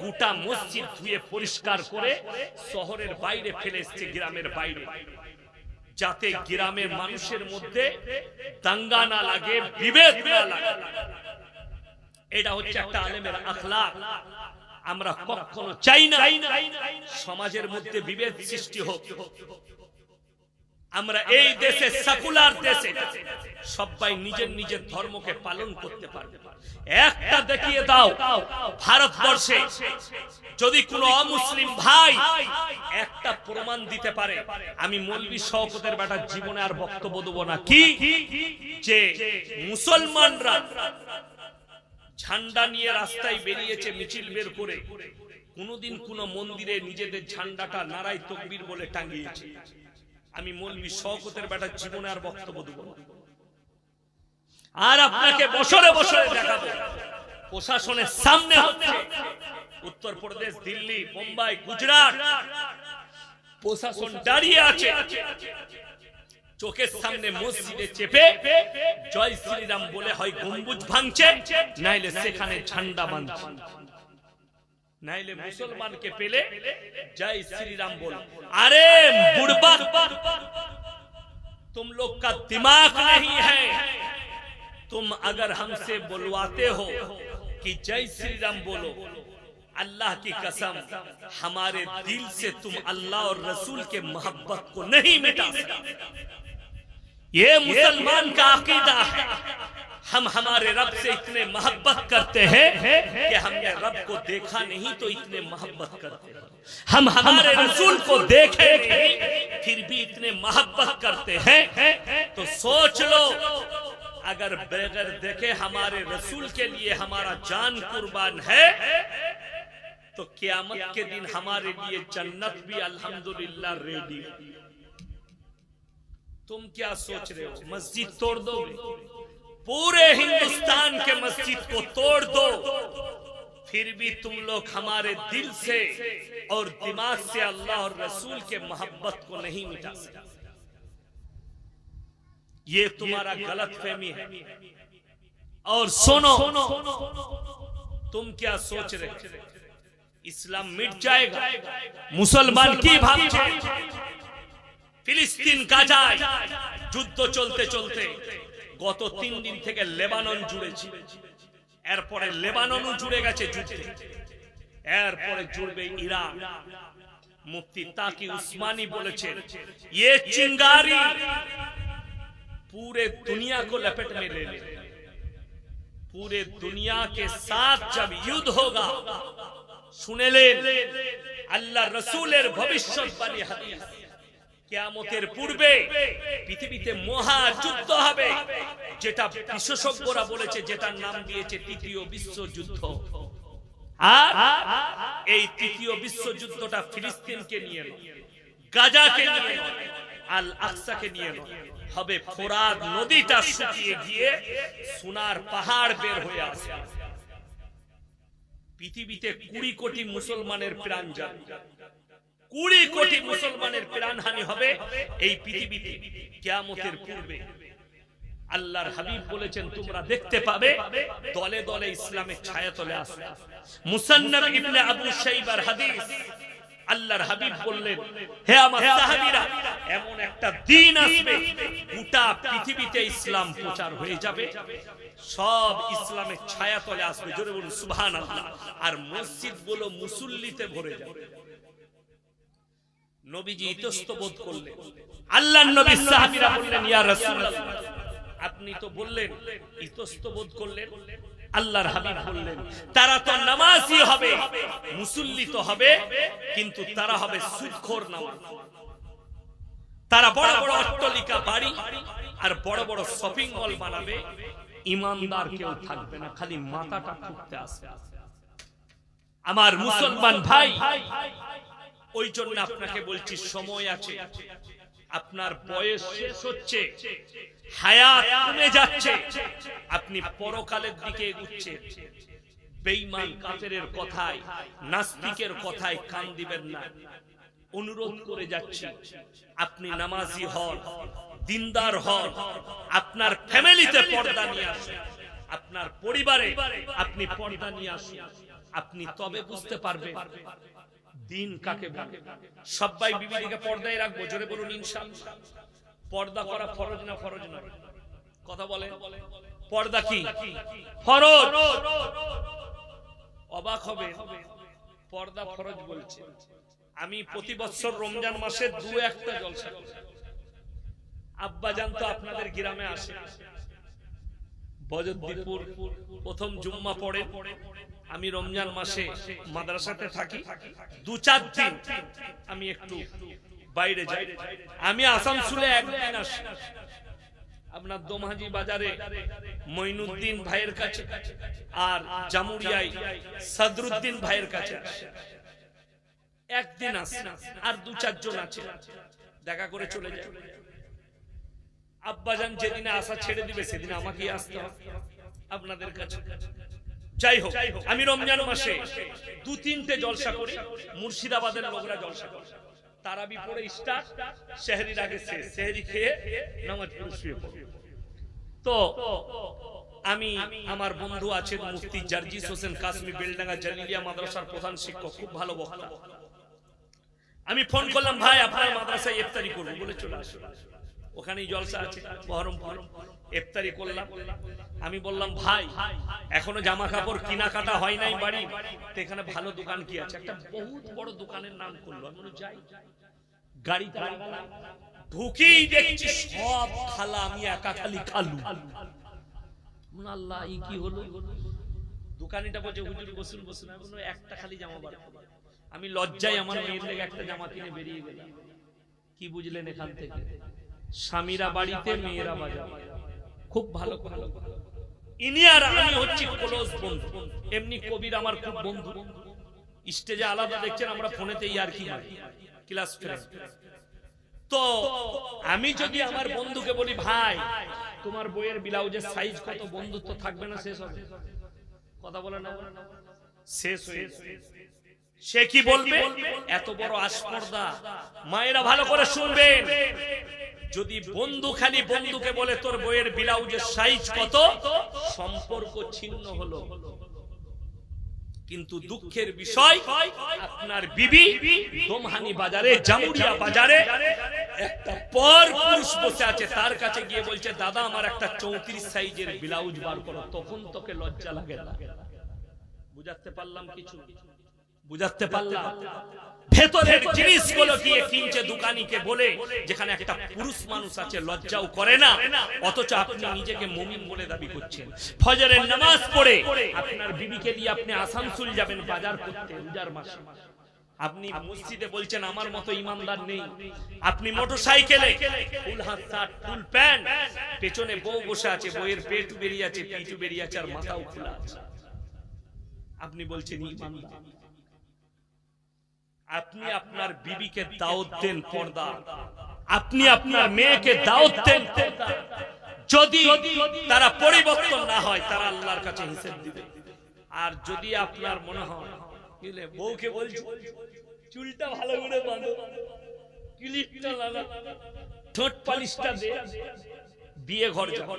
গোটা মসজিদ ধুয়ে পরিষ্কার করে শহরের বাইরে ফেলে এসেছে, গ্রামের বাইরে, যাতে গ্রামের মানুষের মধ্যে দাঙ্গা না লাগে, বিভেদ না লাগে। এটা হচ্ছে একটা আলেমের আখলাক। আমরা কখনো চাই না সমাজের মধ্যে বিভেদ সৃষ্টি হোক। আমরা এই দেশে, সেকুলার দেশে, সবাই নিজের নিজের ধর্মকে পালন করতে পারবে। একটা দেখিয়ে দাও ভারতবর্ষে যদি কোনো অমুসলিম ভাই একটা প্রমাণ দিতে পারে, আমি মৌলভী শওকতের বেটার জীবনে আর বক্তব্য দেব না। কি যে মুসলমানরা ঝান্ডা নিয়ে রাস্তায় বেরিয়েছে মিছিল বের করে, কোনদিন কোন মন্দিরে নিজেদের ঝান্ডাটা নারাই তাকবীর বলে টাঙিয়েছে। আমি মৌলভী শওকতের বেটার জীবনে আর বক্তব্য দেব না। আর আপনাকে বছরে বছরে দেখাবো প্রশাসনের সামনে হচ্ছে উত্তরপ্রদেশ, দিল্লি, মুম্বাই, গুজরাট, প্রশাসন দাঁড়িয়ে আছে, চোখের সামনে মসজিদে চেপে জয় শ্রীরাম বলে হয় গম্বুজ ভাঙছে, নাইলে সেখানে ঝান্ডা বাঁধছে, নাইলে মুসলমানকে পেলে जय श्री राम बोलो। अरे बुड़बक, तुम लोग का दिमाग नहीं है। तुम अगर हमसे बुलवाते हो कि जय श्री राम बोलो, अल्लाह की कसम हमारे दिल से तुम अल्लाह और रसूल के मोहब्बत को नहीं मिटा सकते। ये मुसलमान का अकीदा है। हम हमारे रब से इतने मोहब्बत करते हैं कि हमने रब को देखा नहीं तो इतने मोहब्बत करते हैं। हम हमारे रसूल को देखे नहीं फिर भी इतने मोहब्बत करते हैं। तो सोच लो, अगर बगैर देखे हमारे रसूल के लिए हमारा जान कुर्बान है तो क़यामत के दिन हमारे लिए जन्नत भी अल्हम्दुलिल्लाह रेडी। तुम क्या सोच रहे हो? मस्जिद तोड़ दोगे? पूरे हिंदुस्तान के मस्जिद को तोड़ दो, फिर भी तुम लोग हमारे दिल से और दिमाग से अल्लाह और रसूल के मोहब्बत को नहीं मिटा सकते। ये तुम्हारा गलत फहमी है। और सुनो, तुम क्या सोच रहे? इस्लाम मिट जाएगा, मुसलमान की भागছে, ফিলিস্তিন গাজায় যুদ্ধ চলতে চলতে গত 3 দিন থেকে লেবানন জুড়েছে, এরপরে লেবাননও জুড়ে গেছে যুদ্ধে, এরপরে জুড়বে ইরাক। মুফতি তাকি উসমাनी বলেছেন, ये चिंगारी पूरे दुनिया को लपेट में ले ले। पूरे दुनिया के साथ जब युद्ध होगा, सुने ले अल्लाह रसूलेर भविष्यवाणी हादीस, কিয়ামতের পূর্বে পৃথিবীতে মহাযুদ্ধ হবে, যেটা বিশেষজ্ঞরা বলেছে, যেটার নাম দিয়েছে তৃতীয় বিশ্বযুদ্ধ। আর এই তৃতীয় বিশ্বযুদ্ধটা ফিলিস্তিনকে নিয়ে নয়, গাজাকে নিয়ে নয়, আল আকসাকে নিয়ে নয়, হবে ফোরাত নদীটা শুকিয়ে গিয়ে সোনার পাহাড় বের হয়ে আসবে। পৃথিবীতে 20 কোটি মুসলমানের প্রাণ যাবে, 20 কোটি মুসলমানের প্রাণহানি হবে এই পৃথিবীতে কিয়ামতের পূর্বে। আল্লাহর হাবিব বলেছেন, তোমরা দেখতে পাবে দলে দলে ইসলামের ছায়াতলে আসবে। মুসান্নাফ ইবনে আবু শাইবার হাদিস, আল্লাহর হাবিব বললেন, হে আমার সাহাবীরা, এমন একটা দিন আসবে গোটা পৃথিবীতে ইসলাম প্রচার হয়ে যাবে, সব ইসলামের ছায়াতলে আসবে। জোরে বলুন সুবহানাল্লাহ। আর মসজিদগুলো মুসল্লিতে ভরে যাবে। নবীজি ইতস্ত বোধ করলেন। আল্লাহর নবী সাহাবীরা বললেন, ইয়া রাসূলুল্লাহ, আপনি তো বললেন ইতস্ত বোধ করলেন। আল্লাহর হাবিব বললেন, তারা তো নামাজি হবে, মুসল্লি তো হবে, কিন্তু তারা হবে সুদখোর নামাজ। তারা বড় বড় অট্টালিকা বাড়ি আর বড় বড় শপিং মল বানাবে, ইমানদার কেউ থাকবে না, খালি মাথাটা ঠুকতে আসবে। আমার মুসলমান ভাই, ওই জন্য আপনাকে বলছি, সময় আছে, আপনার বয়স শেষ হচ্ছে, হায়াত কমে যাচ্ছে, আপনি পরকালের দিকে এগুচ্ছেন। বেঈমান কাফেরের কথায়, নাস্তিকের কথায় কান দিবেন না। অনুরোধ করে যাচ্ছি, আপনি নামাজি হন, দিনদার হন, আপনার ফ্যামিলিতে পর্দা নিয়ে আসুন, আপনার পরিবারে আপনি পর্দা নিয়ে আসুন। আপনি তবে বুঝতে পারবেন দিন কাকে বলে। সবাই বিবিকে পর্দায় রাখবো, জোরে বলুন ইনশাআল্লাহ। পর্দা করা ফরজ না ফরজ না? কথা বলে, পর্দা কি ফরজ? অবাক হবে, পর্দা ফরজ বলছে। আমি প্রতি বছর রমজান মাসে 2-1টা জলসা করি। আব্বাজান তো আপনাদের গ্রামে আসে, বজরদ্দিপুর প্রথম জুম্মা পড়ে, আমি রমজান মাসে মাদ্রাসাতে থাকি, 2-4 দিন আমি একটু বাইরে যাই। আমি আসানসোলে একদিন আসি আপনার দোমাজি বাজারে মঈনুদ্দিন ভাইয়ের কাছে, আর জামুরিয়ায় সদরুদ্দিন ভাইয়ের কাছে একদিন আসি, আর 2-4 জন আছে, দেখা করে চলে যায়। আব্বাজান যেদিনে আসা ছেড়ে দিবে সেদিন আমাকে আসতে হবে আপনাদের কাছে। যাই হোক, আমি রমজান মাসে 2-3টে জলসা করি। মুর্শিদাবাদের লোকরা জলসা করে, তারাবি পড়ে স্টার্ট, সেহরির আগে শেষ, সেহরি খেয়ে নামাজ পড়ে শুয়ে পড়ে। তো আমি, আমার বন্ধু আছেন মুফতি জার্জিস হোসেন কাসমি, বেলডাঙ্গা জালিলিয়া মাদ্রাসার প্রধান শিক্ষক, খুব ভালো বক্তা। আমি ফোন করলাম, ভাই আপনার মাদ্রাসায় ইফতারি করব, বলে চলে আসুন, ওখানেই জলসা আছে বহরমপুর। ইফতারি করলাম। আমি বললাম, ভাই এখনো জামা কাপড় কিনা কাটা হয় নাই বাড়ি, তো এখানে ভালো দোকান কি আছে? একটা বহুত বড় দোকানের নাম করলো। আমি বলি যাই, গাড়ি ঢুকেই দেখছি সব খালা, আমি একা খালি খালু। আল্লাহ, এই কি হলো? দোকানিটা বলছে, হুজুর বসুন বসুন। আমি বললাম, একটা খালি জামা বার। আমি লজ্জায় আমার মেয়ের লেগে একটা জামা কিনে বেরিয়ে গেলাম। কি বুঝলেন এখান থেকে? স্বামীরা বাড়িতে, মেয়েরা বাজারে। খুব ভালো ভালো ইনি আর আমি হচ্ছি ক্লোজ বন্ধু। এমনি কবির আমার খুব বন্ধু, স্টেজে আলাদা দেখছেন, আমরা ফোনেতে ইয়ার কি ক্লাস ফ্রেন্ড। তো আমি যদি আমার বন্ধুকে বলি, ভাই তোমার বইয়ের ব্লাউজের সাইজ কত, বন্ধুত্ব থাকবে না, শেষ হবে। কথা বলে না, শেষ হয়ে সে কি বলবে? এত বড় আস্পর্ধা। মায়েরা ভালো করে শুনবেন, যদি বন্ধু খালি বন্ধুকে বলে তোর বইয়ের ব্লাউজের সাইজ কত, সম্পর্ক ছিন্ন হলো। কিন্তু দুঃখের বিষয়, আপনার বিবি দোমহানি বাজারে, জামুরিয়া বাজারে একটা পর পুরুষ বসে আছে, তার কাছে গিয়ে বলছে, দাদা আমার একটা 34 সাইজের ব্লাউজ বার করো। তখন তোকে লজ্জা লাগে না? বুঝাতে পারলাম কিছু? বুঝাতে পারলাম? ভেতরের জিনিসগুলো গিয়ে কিনছে দোকানিকে বলে, যেখানে একটা পুরুষ মানুষ আছে লজ্জাও করে না, অথচ আপনি নিজেকে মুমিন বলে দাবি করছেন। ফজরের নামাজ পড়ে আপনার বিবিকে নিয়ে আপনি আসানসোল যাবেন বাজার করতে রোজার মাসে, আপনি মসজিদে বলছেন আমার মতো ইমানদার নেই। আপনি মোটরসাইকেলে ফুল হাত শার্ট ফুল প্যান্ট, পেছনে বউ বসে আছে, বউয়ের পেট বেরিয়ে আছে, পিঠু বেরিয়ে আছে, আর মাথাও খোলা আছে, আপনি বলছেন ইমানদার। আপনি আপনার বিবিকে দাওয়াত দেন পর্দা, আপনি আপনার মেয়েকে দাওয়াত দেন পর্দা। যদি তারা পরিবর্তন না হয়, তারা আল্লাহর কাছে হিসাব দিবে। আর যদি আপনার মনে হয়, বউকে বলছি চুলটা ভালো করে বাঁধো, ক্লিপটা লাগা, ঠোঁট পালিশটা দে, বিয়ে ঘর যাও,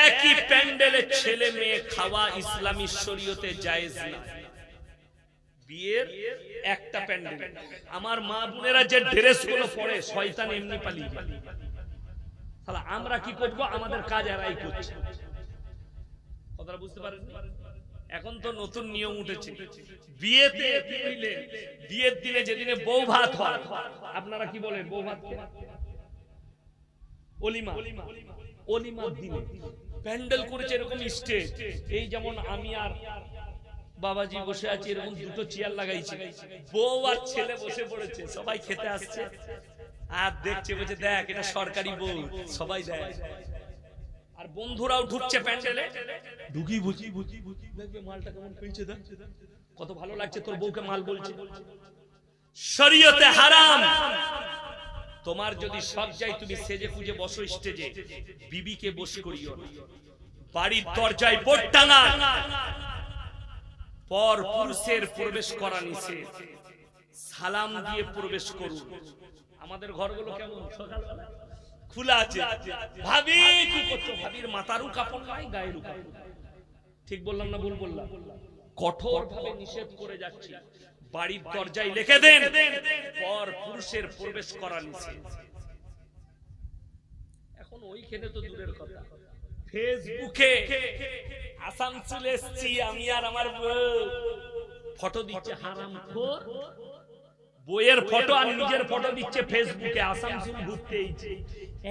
একই প্যান্ডেলে ছেলে মেয়ে খাওয়া ইসলামী শরীয়তে জায়েজ না। বিয়ের একটা প্যান্ডেল, আমার মা বোনেরা যে ড্রেস গুলো পরে, শয়তান এমনি পালিয়ে যায়। তাহলে আমরা কি করবো? আমাদের কাজ এরাই করছে। কথাটা বুঝতে পারেন? এখন তো নতুন নিয়ম উঠেছে, বিয়েতে বিয়ের দিনে যেদিনে বউ ভাত হয়, আপনারা কি বলেন? বউ ভাত, অলিমা, অলিমার দিনে প্যান্ডেল করেছে এরকম স্টেজ, এই যেমন আমি আর বাবাজি বসে আছে, এরকম দুটো চেয়ার লাগাইছে, বউ আর ছেলে বসে পড়েছে, সবাই খেতে আসছে আর দেখছে, বলছে দেখ এটা সরকারি বউ, সবাই দেয়। আর বন্ধুরাও ঢুকছে প্যান্ডেলে, ঢুকি বুঝি বুঝি বুঝি, দেখবে মালটা কেমন পেয়েছে, দেখ কত ভালো লাগছে, তোর বউকে মাল বলছে। শরীয়তে হারাম। তোমার যদি সব যাই, তুমি সেজে খুঁজে বসো স্টেজে, বিবিকে বস করিও না। বাড়ির দরজায় বোর্ড টাঙা, পর পুরুষের প্রবেশ করা নিষেধ, সালাম দিয়ে প্রবেশ করুন। আমাদের ঘরগুলো কেমন সকালবেলা খোলা আছে, ভাবি কি করছো, ভাবির মাথারও কাপড় নাই, গায়েরও কাপড়। ঠিক বললাম না ভুল বললাম? কঠোর ভাবে নিষেধ করে যাচ্ছি। বাড়ির দরজায় লিখে দেন, পর পুরুষের প্রবেশ করা নিষেধ। এখন ওইখানে তো দূরের কথা, ফেসবুকে আসানসোলে এসেছি আমি আর আমার বউ, ফটো দিচ্ছে হারামখোর, বইয়ের ফটো আর নিজের ফটো দিচ্ছে ফেসবুকে, আসানসোল ঘুরতে এইছে,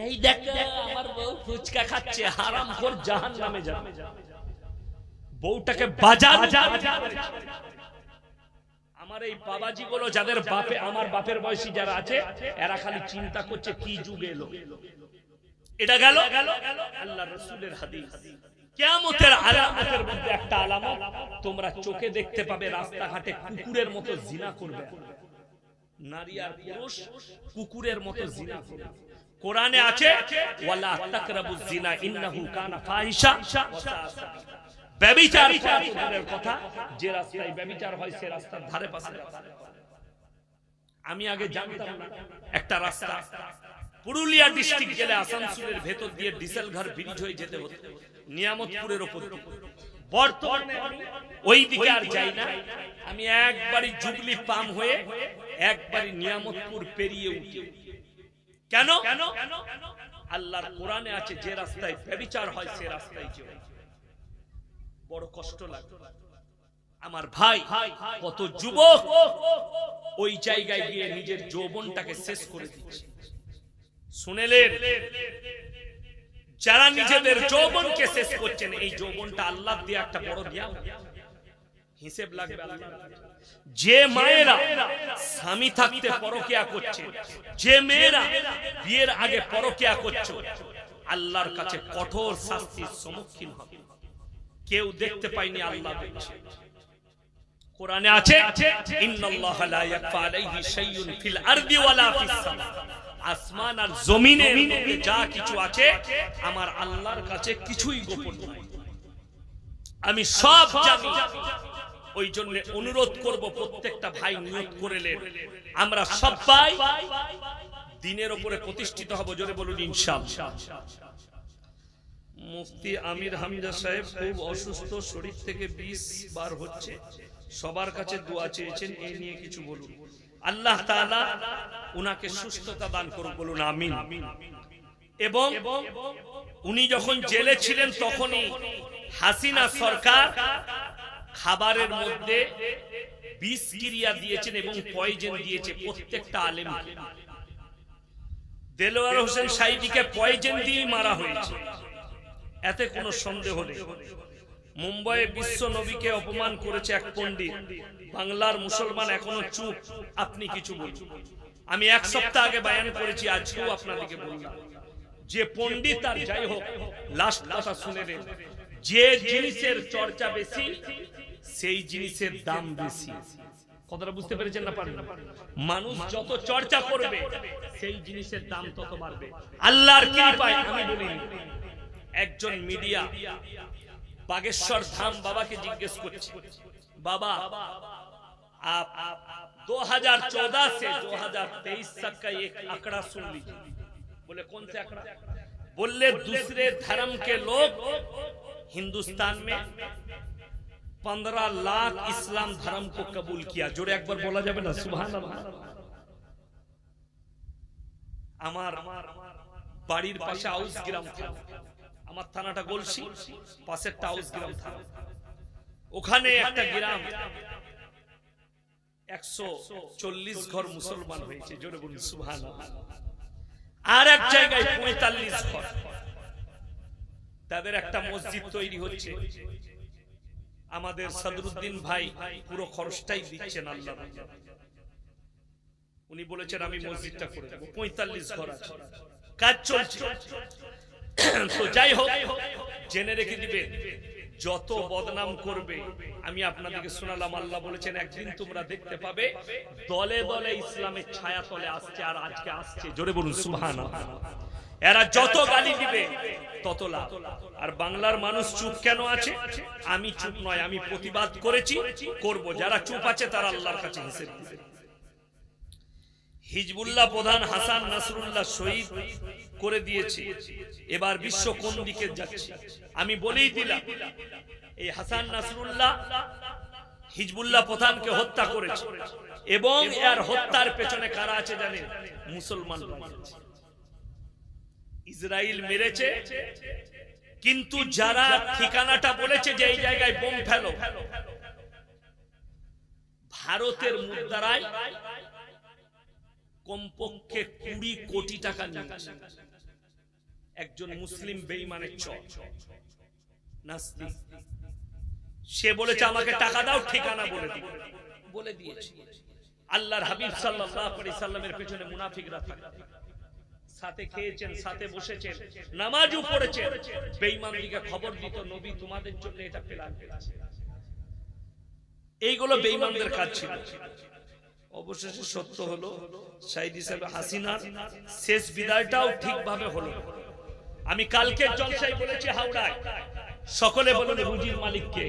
এই দেখো আমার বউ ফুচকা খাচ্ছে, হারামখোর জাহান্নামে যাবে। বউটাকে বাজার। আমার এই বাবাজি গুলো যাদের বাপে, আমার বাপের বয়সী যারা আছে, এরা খালি চিন্তা করছে কি যুগ এলো। এটা গেল আল্লাহ রাসূলের হাদিস। কিয়ামতের আলামতের মধ্যে একটা আলামত তোমরা চোখে দেখতে পাবে, রাস্তাঘাটে কুকুরের মতো জিনা করবে। নারী আর পুরুষ কুকুরের মতো জিনা করবে। কোরআনে আছে ওয়ালা তাকরাবুজ জিনা ইন্নাহু কানা ফাহিশা ওয়া সাআ সাবিলা। ব্যভিচার করার কথা, যে রাস্তায় ব্যভিচার হয় সে রাস্তার ধারে পাশে। আমি আগে জানতাম না, একটা রাস্তা পুরুলিয়া ডিস্ট্রিক্ট গেলে আসানসোলের ভেতর দিয়ে ডিজেল ঘর ব্রিজ হয়ে যেতে হতো নিয়ামতপুরের উপর। বর্তমানে ওই দিকে আর যাই না, আমি একবারই জুবলি পাম হয়ে একবারই নিয়ামতপুর পেরিয়ে উঠি। কেন? আল্লাহর কোরআনে আছে যে রাস্তায় ব্যভিচার হয় সে রাস্তায় যেও। বড় কষ্ট লাগে আমার ভাই, কত যুবক ওই জায়গায় গিয়ে নিজের যৌবনটাকে শেষ করে দিচ্ছে। শুনেলেন, যারা নিজেদের যৌবনকে শেষ করছেন, এই যৌবনটা আল্লাহ দিয়ে একটা বড় নিয়ামত, হিসেব লাগবে আল্লাহ। যে মায়েরা স্বামী থাকতে পরকিয়া করছে, যে মেয়েরা বিয়ের আগে পরকিয়া করছে, আল্লাহর কাছে কঠোর শাস্তির সম্মুখীন হবে। কেউ দেখতে পায়নি, আল্লাহ দেখছে। কোরআনে আছে ইন্নাল্লাহা লা ইয়াখফা আলাইহি শাইউন ফিল আরদি ওয়ালা ফিস সামা। আসমান আর জমিনের মধ্যে যা কিছু আছে আমার আল্লাহর কাছে কিছুই গোপন নয়, আমি সব জানি। ওই জন্য অনুরোধ করব, প্রত্যেকটা ভাই নিয়ত করেলেন আমরা সবাই দ্বীনের উপরে প্রতিষ্ঠিত হব। জোরে বলুন ইনশাআল্লাহ। মুফতি আমির হামজা সাহেব খুব অসুস্থ, শরীর থেকে বিষ বার হচ্ছে, সবার কাছে দোয়া চেয়েছেন, এই নিয়ে কিছু বলুন। আল্লাহ তাআলা উনাকে সুস্থতা দান করুন, বলুন আমিন। এবং উনি যখন জেলে ছিলেন তখনই হাসিনা সরকার খাবারের মধ্যে বিষ ক্রিয়া দিয়েছেন এবং পয়জন দিয়েছে প্রত্যেকটা আলেমকে। দেলোয়ার হোসেন সাইদিকে পয়জন দিয়ে মারা হয়েছে, এতে কোনো সন্দেহ নেই। মুম্বাইয়ে বিশ্ব নবীকে অপমান করেছে এক পণ্ডিত, বাংলার মুসলমান এখনো চুপ, আপনি কিছু বলুন। আমি এক সপ্তাহ আগে বয়ান করেছি, আজকেও আপনাদেরকে বললাম, যে পণ্ডিত আর যাই হোক, লাস্ট কথা শুনে নেন, যে জিনিসের চর্চা বেশি সেই জিনিসের দাম বেশি। কথাটা বুঝতে পেরেছেন না? পারেন? মানুষ যত চর্চা করবে সেই জিনিসের দাম তত বাড়বে। আল্লাহর কৃপায় আমি বলিনি, একজন মিডিয়া বাগেশ্বর ধাম বাবাকে জিজ্ঞেস করছে, বাবা आप 2014 से 2023 तक का एक आंकड़ा सुन लीजिए। बोले कौन से आंकड़ा? बोले दूसरे धर्म के लोग हिंदुस्तान में 15 लाख इस्लाम धर्म को कबूल किया। जोड़े एक बार बोला जाए ना, सुभान अल्लाह। আমার বাড়ির পাশে আউস গ্রাম था, আমার থানাটা গলসি, পাশেরটা আউস গ্রাম থানা। ওখানে একটা গ্রাম 140 ঘর মুসলমান হয়েছে, জোরে বলুন সুবহানাল্লাহ। আর এক জায়গায় 45 ঘর, তাদের একটা মসজিদ তৈরি হচ্ছে। আমাদের সদরুদ্দিন ভাই পুরো খরচটাই দিচ্ছেন আল্লাহ। উনি বলেছেন আমি মসজিদটা করে দেব, 45 ঘর আছে, কাজ চলছে। তো যাই হোক, জেনে রেখে দিবেন, যত বদনাম করবে, আমি আপনাদেরকে শোনালাম, আল্লাহ বলেছেন একদিন তোমরা দেখতে পাবে দলে দলে ইসলামের ছায়া তলে আসছে, আর আজকে আসছে। জোরে বলুন সুবহানাল্লাহ। এরা যত গালি দিবে তত লাভ। আর বাংলার মানুষ চুপ কেন আছে? আমি চুপ নয়, আমি প্রতিবাদ করেছি, করব। যারা চুপ আছে তারা আল্লাহর কাছে হিসেব দিবে। হিজবুল্লাহ প্রধান হাসান নাসরুল্লাহ শহীদ করে দিয়েছে, এবার বিশ্ব কোন দিকে যাচ্ছে আমি বলেই দিলাম। এই হাসান নাসরুল্লাহ হিজবুল্লাহ প্রধানকে হত্যা করেছে, এবং এর হত্যার পেছনে কারা আছে জানেন? মুসলমান। ইসরায়েল মেরেছে, কিন্তু যারা ঠিকানাটা বলেছে যে এই জায়গায় বোম ফেলো, ভারতের মুদ্রায় কমপক্ষে 20 কোটি টাকা নিয়েছে। একজন মুসলিম বেঈমানের চল নাস্তিক, সে বলেছে আমাকে টাকা দাও, ঠিকানা বলে দিয়েছে। আল্লাহর হাবিব সাল্লাল্লাহু আলাইহি সাল্লামের পেছনে মুনাফিকরা থাকে, সাথে খেয়েছেন, সাথে বসেছেন, নামাজও পড়েছেন, বেঈমানদিকে খবর দিত নবী তোমাদের জন্য এটা প্ল্যান করেছে। এইগুলো বেঈমানদের কাজ ছিল। অবশেষে সত্য হলো, শহীদ হিসেবে হাসিনার শেষ বিদায়টাও ঠিকভাবে হলো। আমি কালকের জলসায় বলেছি হাওড়ায়, সকলে বলুন রুজির মালিক কে?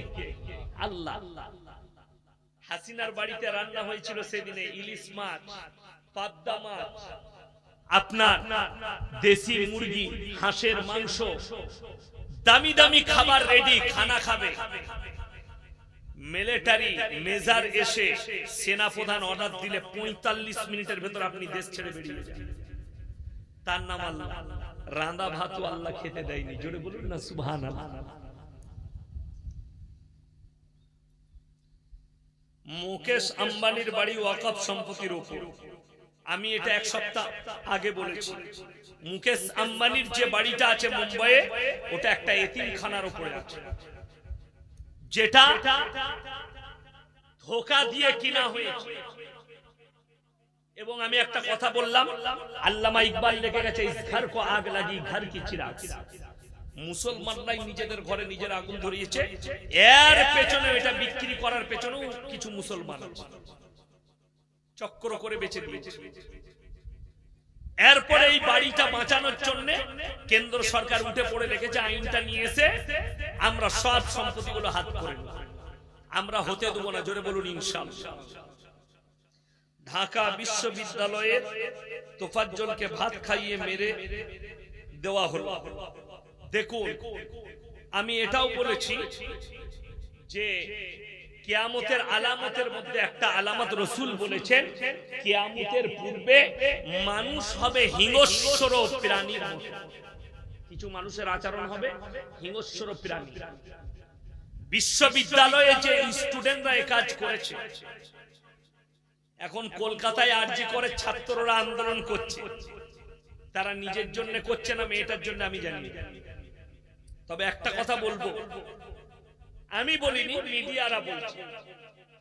আল্লাহ। হাসিনার বাড়িতে রান্না হয়েছিল সেদিনে ইলিশ মাছ, পাবদা মাছ, আপনার দেশি মুরগি, হাঁসের মাংস, দামি দামি খাবার রেডি, খানা খাবে। মিলিটারি মেজর এসে সেনাপ্রধান অর্ডার দিলে 45 মিনিটের ভেতর আপনি দেশ ছেড়ে বেরিয়ে যান। তার নাম আল্লাহ। রাঁধা ভাতও আল্লাহ খেতে দেয়নি, জোরে বলুন না সুবহানাল্লাহ। মুকেশ আম্বানির বাড়ি ওয়াকফ সম্পত্তির উপর। আমি এটা এক সপ্তাহ আগে বলেছি। মুকেশ আম্বানির যে বাড়িটা আছে মুম্বাইয়ে, ওটা একটা এতিমখানার উপরে আছে, যেটা ধোঁকা দিয়ে কিনা হয়েছে। এবং আমি একটা কথা বললাম, আল্লামা ইকবাল লিখে গেছে, ইস ঘর কো আগ লাগি ঘর কি চিরাগ। মুসলমানরাই নিজেদের ঘরে নিজের আগুন ধরিয়েছে। এর পেছনে, এটা বিক্রি করার পেছনেও কিছু মুসলমান চক্র করে বেঁচে দিয়েছে। এরপরে এই বাড়িটা বাঁচানোর জন্য কেন্দ্র সরকার উঠে পড়ে রেখেছে, আইনটা নিয়ে এসে আমরা সব সম্পত্তিগুলো হাত করে নেব, আমরা হতে দেবো না, জোরে বলুন ইনশাআল্লাহ। ঢাকা বিশ্ববিদ্যালয়ের তোফাজ্জলকে ভাত খাইয়ে মেরে দেওয়া হলো। দেখুন, আমি এটাও বলেছি যে কিয়ামতের আলামতের মধ্যে একটা আলামত রাসূল বলেছেন, কিয়ামতের পূর্বে মানুষ হবে হিংস্র প্রাণীর মতো। কিছু মানুষের আচরণ হবে হিংস্র প্রাণী। বিশ্ববিদ্যালয়ে যে স্টুডেন্টরা এই কাজ করেছে, এখন কলকাতায় আরজি করে ছাত্ররা আন্দোলন করছে। তারা নিজের জন্য করছে না, মেয়েটার জন্য আমি জানি। তবে একটা কথা বলবো, আমি বলিনি, মিডিয়ারা বলছে।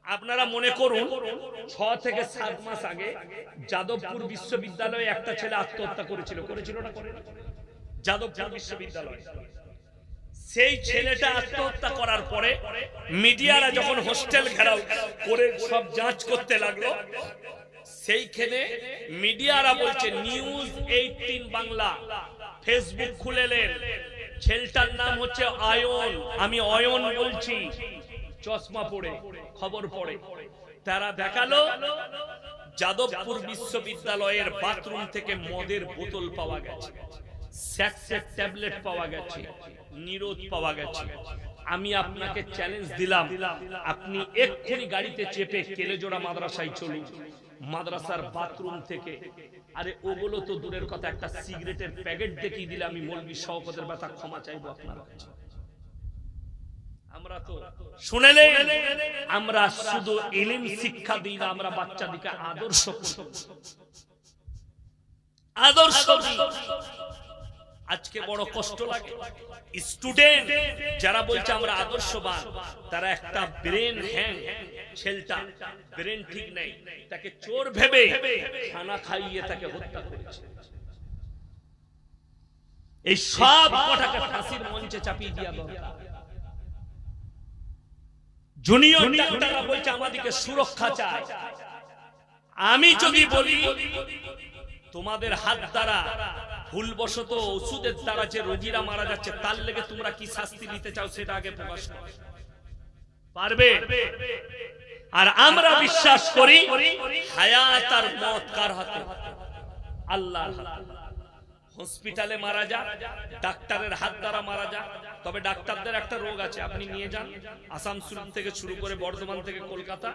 আপনারা মনে করুন 6 থেকে 7 মাস আগে যাদবপুর বিশ্ববিদ্যালয়ে একটা ছেলে আত্মহত্যা করেছিল না? যাদবপুর বিশ্ববিদ্যালয়। সেই ছেলেটা আত্মহত্যা করার পরে মিডিয়ারা যখন হোস্টেল ঘেরাও করে সব যাঞ্চ করতে লাগলো, সেইখানে মিডিয়ারা বলছে, নিউজ 18 বাংলা ফেসবুক খুলেলেন, ছেলেটার নাম হচ্ছে আয়ন, আমি অয়ন বলছি, চশমা পড়ে খবর পড়ে। তারা দেখালো যাদবপুর বিশ্ববিদ্যালয়ের বাথরুম থেকে মদের বোতল পাওয়া গেছে, স্যাক্সের ট্যাবলেট পাওয়া গেছে, নিরোধ পাওয়া গেছে। আমি আপনাকে চ্যালেঞ্জ দিলাম, আপনি এক্ষুনি গাড়িতে চেপে কেলেজোড়া মাদ্রাসায় চলুন। মাদ্রাসার বাথরুম থেকে, আরে ওগুলো তো দূরের কথা, একটা সিগারেটের প্যাকেট দেখিয়ে দিলে আমি মৌলভী শওকতের ব্যথা ক্ষমা চাইবো আপনার কাছে। আমরা তো শুনেলে আমরা শুধু ইলম শিক্ষা দিই না, আমরা বাচ্চাদেরকে আদর্শ দিই। আজকে বড় কষ্ট লাগে, স্টুডেন্ট যারা বলছে আমরা আদর্শবান, তারা একটা ব্রেন হ্যাং, ছেলেটা ব্রেন ঠিক নাই, তাকে চোর ভেবে খানা খাইয়ে তাকে হত্যা করেছে। এই সব কটাকে ফাঁসির মঞ্চে চাপিয়ে দেওয়া দরকার। জুনিয়র ডাক্তাররা বলছে আমাদেরকে সুরক্ষা চাই। আমি যদি বলি তোমাদের হাত দ্বারা ভুলবশত ওষুধের দ্বারা যে রোগীরা মারা যাচ্ছে, তার লেগে তোমরা কি শাস্তি নিতে চাও সেটা আগে প্রকাশ করো, পারবে? আর আমরা বিশ্বাস করি হায়াত আর মত কার হাতে? আল্লাহর হাতে। হসপিটালে মারা যা, ডাক্তারের হাত দ্বারা মারা যা। তবে ডাক্তারদের একটা রোগ আছে, আপনি নিয়ে যান আসানসোল থেকে শুরু করে বর্ধমান থেকে কলকাতা,